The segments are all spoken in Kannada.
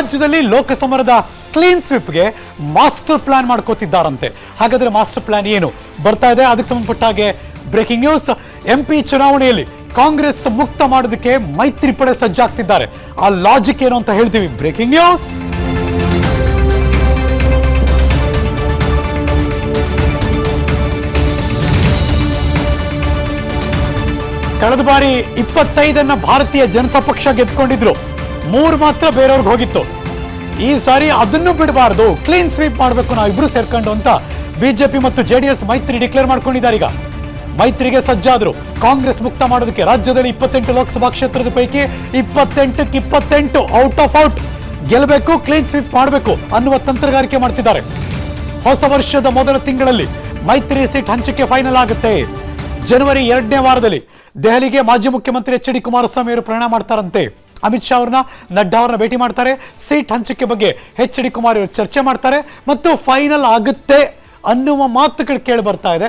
ರಾಜ್ಯದಲ್ಲಿ ಲೋಕಸಮರದ ಕ್ಲೀನ್ ಸ್ವಿಪ್ಗೆ ಮಾಸ್ಟರ್ ಪ್ಲಾನ್ ಮಾಡ್ಕೋತಿದ್ದಾರಂತೆ. ಹಾಗಾದ್ರೆ ಮಾಸ್ಟರ್ ಪ್ಲಾನ್ ಏನು ಬರ್ತಾ ಇದೆ? ಅದಕ್ಕೆ ಸಂಬಂಧಪಟ್ಟ ಹಾಗೆ ಬ್ರೇಕಿಂಗ್ ನ್ಯೂಸ್. MP ಚುನಾವಣೆಯಲ್ಲಿ ಕಾಂಗ್ರೆಸ್ ಮುಕ್ತ ಮಾಡೋದಕ್ಕೆ ಮೈತ್ರಿ ಪಡೆ ಸಜ್ಜಾಗ್ತಿದ್ದಾರೆ. ಆ ಲಾಜಿಕ್ ಏನು ಅಂತ ಹೇಳ್ತೀವಿ. Breaking news. ಕಳೆದ ಬಾರಿ 25 ಭಾರತೀಯ ಜನತಾ ಪಕ್ಷ ಗೆದ್ಕೊಂಡಿದ್ರು, 3 ಮಾತ್ರ ಬೇರೆಯವ್ರಿಗೆ ಹೋಗಿತ್ತು. ಈ ಸಾರಿ ಅದನ್ನು ಬಿಡಬಾರ್ದು, ಕ್ಲೀನ್ ಸ್ವೀಪ್ ಮಾಡಬೇಕು ನಾವು ಇಬ್ರು ಸೇರ್ಕೊಂಡು ಅಂತ ಬಿಜೆಪಿ ಮತ್ತು JDS ಮೈತ್ರಿ ಡಿಕ್ಲೇರ್ ಮಾಡ್ಕೊಂಡಿದ್ದಾರೆ. ಈಗ ಮೈತ್ರಿಗೆ ಸಜ್ಜಾದ್ರು ಕಾಂಗ್ರೆಸ್ ಮುಕ್ತ ಮಾಡೋದಕ್ಕೆ. ರಾಜ್ಯದಲ್ಲಿ 28 ಲೋಕಸಭಾ ಕ್ಷೇತ್ರದ ಪೈಕಿ 28ಕ್ಕೆ 28 ಔಟ್ ಆಫ್ ಔಟ್ ಗೆಲ್ಲಬೇಕು, ಕ್ಲೀನ್ ಸ್ವೀಪ್ ಮಾಡಬೇಕು ಅನ್ನುವ ತಂತ್ರಗಾರಿಕೆ ಮಾಡ್ತಿದ್ದಾರೆ. ಹೊಸ ವರ್ಷದ ಮೊದಲ ತಿಂಗಳಲ್ಲಿ ಮೈತ್ರಿ ಸೀಟ್ ಹಂಚಿಕೆ ಫೈನಲ್ ಆಗುತ್ತೆ. ಜನವರಿ 2ನೇ ವಾರದಲ್ಲಿ ದೆಹಲಿಗೆ ಮಾಜಿ ಮುಖ್ಯಮಂತ್ರಿ HD ಕುಮಾರಸ್ವಾಮಿ ಅವರು ಪ್ರಯಾಣ ಮಾಡ್ತಾರಂತೆ. ಅಮಿತ್ ಶಾ ಅವ್ರನ್ನ, ನಡ್ಡಾ ಅವ್ರನ್ನ ಭೇಟಿ ಮಾಡ್ತಾರೆ. ಸೀಟ್ ಹಂಚಿಕೆ ಬಗ್ಗೆ HD ಕುಮಾರ್ ಅವರು ಚರ್ಚೆ ಮಾಡ್ತಾರೆ ಮತ್ತು ಫೈನಲ್ ಆಗುತ್ತೆ ಅನ್ನುವ ಮಾತುಗಳು ಕೇಳಿ ಬರ್ತಾ ಇದೆ.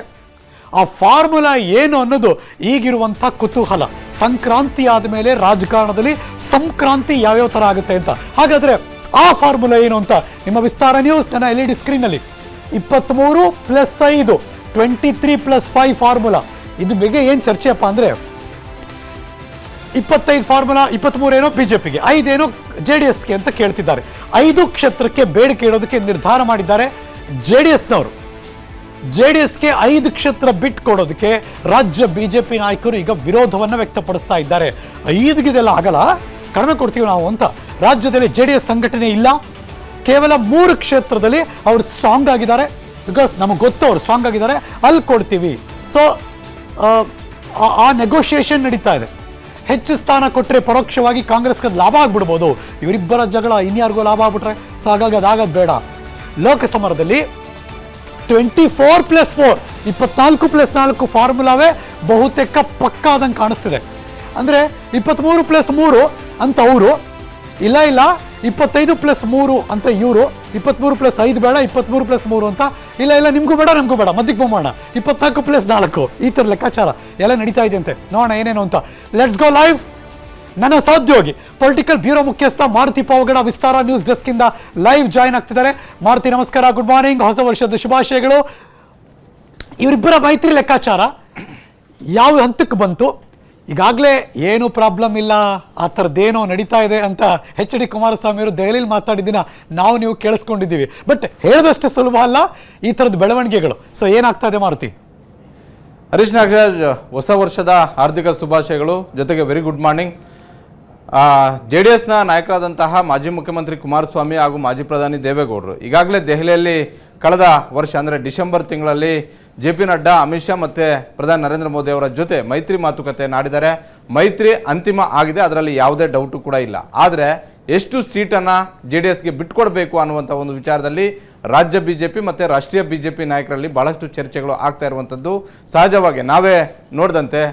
ಆ ಫಾರ್ಮುಲಾ ಏನು ಅನ್ನೋದು ಈಗಿರುವಂಥ ಕುತೂಹಲ. ಸಂಕ್ರಾಂತಿ ಆದಮೇಲೆ ರಾಜಕಾರಣದಲ್ಲಿ ಸಂಕ್ರಾಂತಿ ಯಾವ್ಯಾವ ಥರ ಆಗುತ್ತೆ ಅಂತ. ಹಾಗಾದರೆ ಆ ಫಾರ್ಮುಲಾ ಏನು ಅಂತ ನಿಮ್ಮ ವಿಸ್ತಾರ ನ್ಯೂಸ್ ನನ್ನ LED ಸ್ಕ್ರೀನಲ್ಲಿ 23+5 23+5 ಫಾರ್ಮುಲಾ. ಇದು ಬಗ್ಗೆ ಏನು ಚರ್ಚೆಯಪ್ಪ ಅಂದರೆ 25 ಫಾರ್ಮುಲಾ, 23 ಏನೋ ಬಿಜೆಪಿಗೆ, 5 ಏನೋ JDSಗೆ ಅಂತ ಕೇಳ್ತಿದ್ದಾರೆ. 5 ಕ್ಷೇತ್ರಕ್ಕೆ ಬೇಡಿಕೆ ಇಡೋದಕ್ಕೆ ನಿರ್ಧಾರ ಮಾಡಿದ್ದಾರೆ JDSನವರು. JDSಗೆ 5 ಕ್ಷೇತ್ರ ಬಿಟ್ಟು ಕೊಡೋದಕ್ಕೆ ರಾಜ್ಯ ಬಿಜೆಪಿ ನಾಯಕರು ಈಗ ವಿರೋಧವನ್ನು ವ್ಯಕ್ತಪಡಿಸ್ತಾ ಇದ್ದಾರೆ. 5ಗೆ ಇದೆಲ್ಲ ಆಗಲ್ಲ, ಕಡಿಮೆ ಕೊಡ್ತೀವಿ ನಾವು ಅಂತ. ರಾಜ್ಯದಲ್ಲಿ JDS ಸಂಘಟನೆ ಇಲ್ಲ, ಕೇವಲ 3 ಕ್ಷೇತ್ರದಲ್ಲಿ ಅವರು ಸ್ಟ್ರಾಂಗ್ ಆಗಿದ್ದಾರೆ. ಬಿಕಾಸ್ ನಮಗೆ ಗೊತ್ತು ಅವರು ಸ್ಟ್ರಾಂಗ್ ಆಗಿದ್ದಾರೆ, ಅಲ್ಲಿ ಕೊಡ್ತೀವಿ. ಸೊ ಆ ನೆಗೋಷಿಯೇಷನ್ ನಡೀತಾ ಇದೆ. ಹೆಚ್ಚು ಸ್ಥಾನ ಕೊಟ್ಟರೆ ಪರೋಕ್ಷವಾಗಿ ಕಾಂಗ್ರೆಸ್ಗೆ ಲಾಭ ಆಗ್ಬಿಡ್ಬೋದು. ಇವರಿಬ್ಬರ ಜಗಳ ಇನ್ಯಾರಿಗೂ ಲಾಭ ಆಗ್ಬಿಟ್ರೆ, ಸೊ ಹಾಗಾಗಿ ಅದಾಗೋದು ಬೇಡ. ಲೋಕಸಮರದಲ್ಲಿ 24+4 24+4 ಫಾರ್ಮುಲಾವೇ ಬಹುತೇಕ ಪಕ್ಕಾದಂಗೆ ಕಾಣಿಸ್ತಿದೆ. ಅಂದರೆ 23+3 ಅಂತ ಅವರು, ಇಲ್ಲ 25+3 ಅಂತ ಇವರು, 23+5 ಬೇಡ 23+3 ಅಂತ, ಇಲ್ಲ ನಿಮಗೂ ಬೇಡ ನಮಗೂ ಬೇಡ, ಮಧ್ಯಕ್ಕೆ ಬಂಬೋಣ 24+4 ಈ ಥರ ಲೆಕ್ಕಾಚಾರ ಎಲ್ಲ ನಡೀತಾ ಇದೆ ಅಂತೆ. ನೋಡೋಣ ಏನೇನು ಅಂತ. Let's go live. ನನ್ನ ಸಹೋದ್ಯೋಗಿ ಪೊಲಿಟಿಕಲ್ ಬ್ಯೂರೋ ಮುಖ್ಯಸ್ಥ ಮಾರುತಿ ಪಾವಗಡ ವಿಸ್ತಾರ ನ್ಯೂಸ್ ಡೆಸ್ಕಿಂದ ಲೈವ್ ಜಾಯ್ನ್ ಆಗ್ತಿದ್ದಾರೆ. ಮಾರುತಿ ನಮಸ್ಕಾರ, ಗುಡ್ ಮಾರ್ನಿಂಗ್, ಹೊಸ ವರ್ಷದ ಶುಭಾಶಯಗಳು. ಇವರಿಬ್ಬರ ಮೈತ್ರಿ ಲೆಕ್ಕಾಚಾರ ಯಾವ ಹಂತಕ್ಕೆ ಬಂತು? ಈಗಾಗಲೇ ಏನು ಪ್ರಾಬ್ಲಮ್ ಇಲ್ಲ, ಆ ಥರದ್ದೇನೋ ನಡೀತಾ ಇದೆ ಅಂತ HD ಕುಮಾರಸ್ವಾಮಿ ಅವರು ದೆಹಲಿಯಲ್ಲಿ ಮಾತಾಡಿದ್ದೀನ ನೀವು ಕೇಳಿಸ್ಕೊಂಡಿದ್ದೀವಿ. ಬಟ್ ಹೇಳೋದಷ್ಟು ಸುಲಭ ಅಲ್ಲ ಈ ಥರದ ಬೆಳವಣಿಗೆಗಳು. ಸೊ ಏನಾಗ್ತಾ ಇದೆ ಮಾರುತಿ? ಹರೀಶ್ ನಾಗರಾಜ್, ಹೊಸ ವರ್ಷದ ಹಾರ್ದಿಕ ಶುಭಾಶಯಗಳು. ಜೊತೆಗೆ ವೆರಿ ಗುಡ್ ಮಾರ್ನಿಂಗ್. JDSನ ನಾಯಕರಾದಂತಹ ಮಾಜಿ ಮುಖ್ಯಮಂತ್ರಿ ಕುಮಾರಸ್ವಾಮಿ ಹಾಗೂ ಮಾಜಿ ಪ್ರಧಾನಿ ದೇವೇಗೌಡರು ಈಗಾಗಲೇ ದೆಹಲಿಯಲ್ಲಿ ಕಳೆದ ವರ್ಷ ಅಂದರೆ ಡಿಸೆಂಬರ್ ತಿಂಗಳಲ್ಲಿ JP ನಡ್ಡಾ, ಅಮಿತ್ ಶಾ ಮತ್ತು ಪ್ರಧಾನಿ ನರೇಂದ್ರ ಮೋದಿ ಅವರ ಜೊತೆ ಮೈತ್ರಿ ಮಾತುಕತೆ ನಾಡಿದ್ದಾರೆ. ಮೈತ್ರಿ ಅಂತಿಮ ಆಗಿದೆ, ಅದರಲ್ಲಿ ಯಾವುದೇ ಡೌಟು ಕೂಡ ಇಲ್ಲ. ಆದರೆ ಎಷ್ಟು ಸೀಟನ್ನು JDSಗೆ ಬಿಟ್ಕೊಡ್ಬೇಕು ಅನ್ನುವಂಥ ಒಂದು ವಿಚಾರದಲ್ಲಿ ರಾಜ್ಯ BJP ಮತ್ತು ರಾಷ್ಟ್ರೀಯ BJP ನಾಯಕರಲ್ಲಿ ಭಾಳಷ್ಟು ಚರ್ಚೆಗಳು ಆಗ್ತಾ ಇರುವಂಥದ್ದು ಸಹಜವಾಗಿ. ನಾವೇ ನೋಡಿದಂತೆ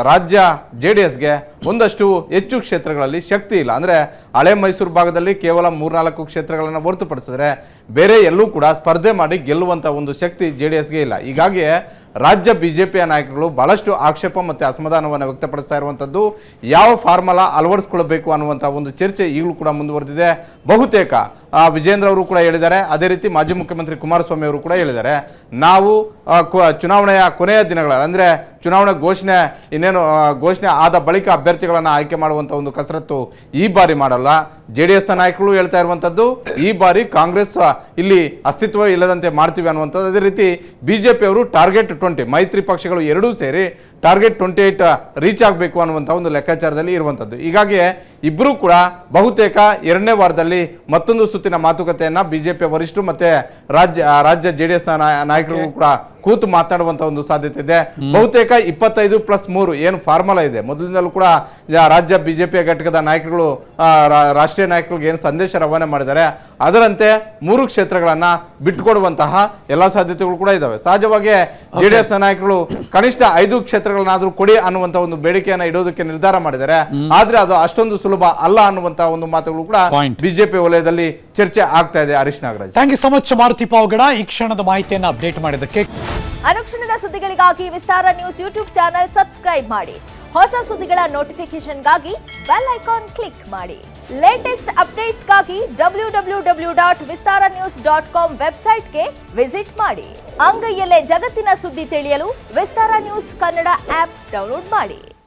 ರಾಜ್ಯ JDSಗೆ ಒಂದಷ್ಟು ಹೆಚ್ಚು ಕ್ಷೇತ್ರಗಳಲ್ಲಿ ಶಕ್ತಿ ಇಲ್ಲ. ಅಂದರೆ ಹಳೆ ಮೈಸೂರು ಭಾಗದಲ್ಲಿ ಕೇವಲ 3-4 ಕ್ಷೇತ್ರಗಳನ್ನು ಹೊರತುಪಡಿಸಿದ್ರೆ ಬೇರೆ ಎಲ್ಲೂ ಕೂಡ ಸ್ಪರ್ಧೆ ಮಾಡಿ ಗೆಲ್ಲುವಂಥ ಒಂದು ಶಕ್ತಿ JDSಗೆ ಇಲ್ಲ. ಹೀಗಾಗಿ ರಾಜ್ಯ BJPಯ ನಾಯಕರು ಭಾಳಷ್ಟು ಆಕ್ಷೇಪ ಮತ್ತು ಅಸಮಾಧಾನವನ್ನು ವ್ಯಕ್ತಪಡಿಸ್ತಾ ಇರುವಂಥದ್ದು. ಯಾವ ಫಾರ್ಮುಲಾ ಅಳವಡಿಸ್ಕೊಳ್ಬೇಕು ಅನ್ನುವಂಥ ಒಂದು ಚರ್ಚೆ ಈಗಲೂ ಕೂಡ ಮುಂದುವರೆದಿದೆ. ಬಹುತೇಕ ವಿಜೇಂದ್ರ ಅವರು ಕೂಡ ಹೇಳಿದ್ದಾರೆ, ಅದೇ ರೀತಿ ಮಾಜಿ ಮುಖ್ಯಮಂತ್ರಿ ಕುಮಾರಸ್ವಾಮಿ ಅವರು ಕೂಡ ಹೇಳಿದ್ದಾರೆ, ನಾವು ಚುನಾವಣೆಯ ಕೊನೆಯ ದಿನಗಳಲ್ಲಿ ಅಂದರೆ ಚುನಾವಣೆ ಘೋಷಣೆ ಆದ ಬಳಿಕ ಅಭ್ಯರ್ಥಿಗಳನ್ನು ಆಯ್ಕೆ ಮಾಡುವಂಥ ಒಂದು ಕಸರತ್ತು ಈ ಬಾರಿ ಮಾಡಲ್ಲ. JDSನ ನಾಯಕರು ಹೇಳ್ತಾ ಇರುವಂಥದ್ದು, ಈ ಬಾರಿ ಕಾಂಗ್ರೆಸ್ ಇಲ್ಲಿ ಅಸ್ತಿತ್ವ ಇಲ್ಲದಂತೆ ಮಾಡ್ತೀವಿ ಅನ್ನುವಂಥದ್ದು. ಅದೇ ರೀತಿ BJP ಅವರು ಟಾರ್ಗೆಟ್ 20, ಮೈತ್ರಿ ಪಕ್ಷಗಳು ಎರಡೂ ಸೇರಿ ಟಾರ್ಗೆಟ್ 28 ರೀಚ್ ಆಗಬೇಕು ಅನ್ನುವಂಥ ಒಂದು ಲೆಕ್ಕಾಚಾರದಲ್ಲಿ ಇರುವಂಥದ್ದು. ಹೀಗಾಗಿ ಇಬ್ಬರೂ ಕೂಡ ಬಹುತೇಕ 2ನೇ ವಾರದಲ್ಲಿ ಮತ್ತೊಂದು ಸುತ್ತಿನ ಮಾತುಕತೆಯನ್ನು BJP ವರಿಷ್ಠರು ಮತ್ತು ರಾಜ್ಯ JDSನ ನಾಯಕರು ಕೂಡ ಕೂತು ಮಾತನಾಡುವಂಥ ಒಂದು ಸಾಧ್ಯತೆ ಇದೆ. ಬಹುತೇಕ 25+3 ಏನು ಫಾರ್ಮುಲಾ ಇದೆ, ಮೊದಲಿಂದಲೂ ಕೂಡ ರಾಜ್ಯ BJP ಘಟಕದ ನಾಯಕರುಗಳು ರಾಷ್ಟ್ರೀಯ ನಾಯಕರಿಗೆ ಏನು ಸಂದೇಶ ರವಾನೆ ಮಾಡಿದ್ದಾರೆ, ಅದರಂತೆ 3 ಕ್ಷೇತ್ರಗಳನ್ನು ಬಿಟ್ಟುಕೊಡುವಂತಹ ಎಲ್ಲ ಸಾಧ್ಯತೆಗಳು ಕೂಡ ಇದ್ದಾವೆ. ಸಹಜವಾಗಿ JDSನ ನಾಯಕರು ಕನಿಷ್ಠ 5 ಕ್ಷೇತ್ರಗಳನ್ನಾದರೂ ಕೊಡಿ ಅನ್ನುವಂಥ ಒಂದು ಬೇಡಿಕೆಯನ್ನು ಇಡೋದಕ್ಕೆ ನಿರ್ಧಾರ ಮಾಡಿದ್ದಾರೆ. ಆದರೆ ಅದು ಅಷ್ಟೊಂದು ಸುಲಭ ಅಲ್ಲ ಅನ್ನುವಂಥ ಒಂದು ಮಾತುಗಳು ಕೂಡ BJP ವಲಯದಲ್ಲಿ ಚರ್ಚೆ ಆಗ್ತಾ ಇದೆ. Harish Nagaraj, thank you so much Maruti Pavagada ಈ ಕ್ಷಣದ ಮಾಹಿತಿಯನ್ನು ಅಪ್ಡೇಟ್ ಮಾಡಿದ್ದಕ್ಕೆ. ಅನುಕ್ಷಣದ ಸುದ್ದಿಗಳಿಗಾಗಿ Vistara news YouTube channel subscribe ಮಾಡಿ. ಹೊಸ ಸುದ್ದಿಗಳ ನೋಟಿಫಿಕೇಶನ್ಗಾಗಿ ಬೆಲ್ ಐಕಾನ್ ಕ್ಲಿಕ್ ಮಾಡಿ. ಲೇಟೆಸ್ಟ್ ಅಪ್ಡೇಟ್ಸ್ಗಾಗಿ www.vistaranews.com ವೆಬ್ಸೈಟ್ಗೆ ವಿಸಿಟ್ ಮಾಡಿ. ಅಂಗೈಯಲ್ಲೇ ಜಗತ್ತಿನ ಸುದ್ದಿ ತಿಳಿಯಲು Vistara news Kannada app download ಮಾಡಿ.